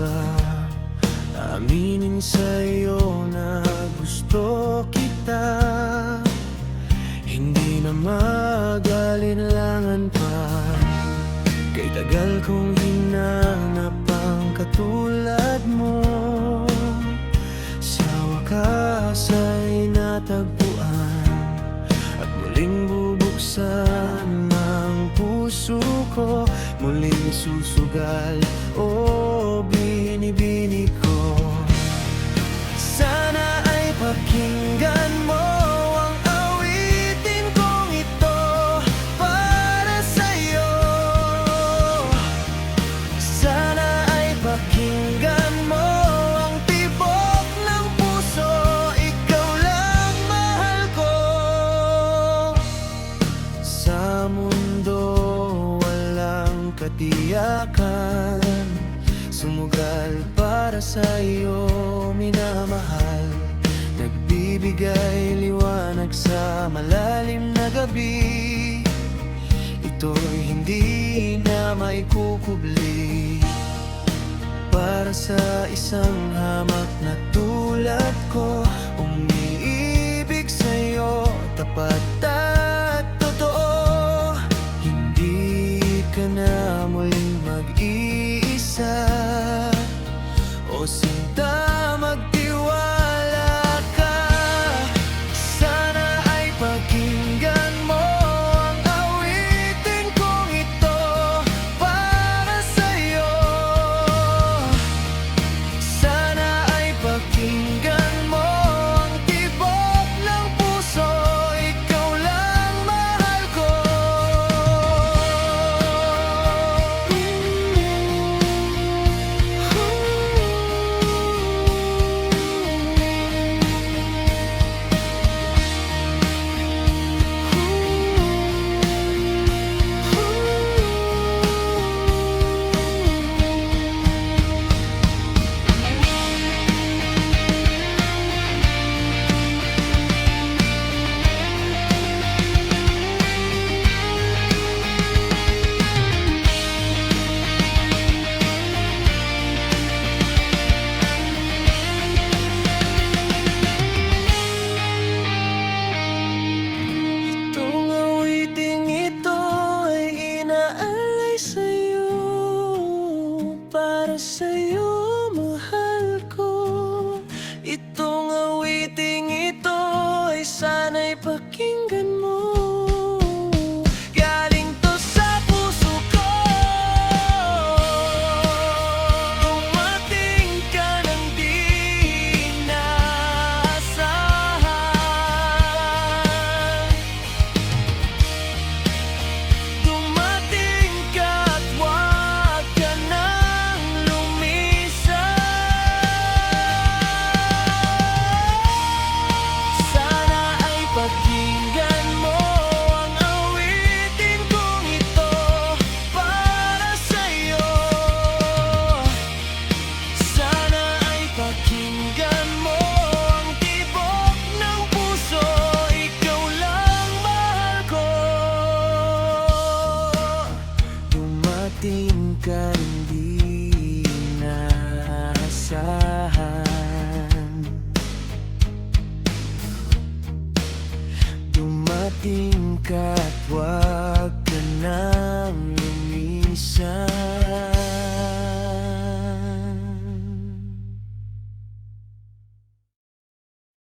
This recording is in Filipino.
ba aminin sa'yo na gusto kita? Hindi na mag-alinlangan pa, kay tagal kong hinanap ang katulad mo. Sa wakas ay natagpuan at muling bubuksan ang puso ko. Muling susugal o binibini ko. Sana ay pakinggan mo ang awitin kong ito para sa'yo. Sana ay pakinggan mo ang tibok ng puso, ikaw lang mahal ko. Sa mundo walang katiyakan, sumugal para sa'yo minamahal. Nagbibigay liwanag sa malalim na gabi, ito'y hindi na maikukubli. Para sa isang hamak na tulad ko, umiibig sa'yo, tapat at totoo. Hindi ka na muling mag-iisa, o sinta, magtiwala ka. Sana ay pakinggan mo ang awitin kong ito para sa'yo. Sana ay pakinggan mo ang tibok ng puso, ikaw lang mahal ko. Itong awiting ito ay inaalay sa'yo, para sa'yo.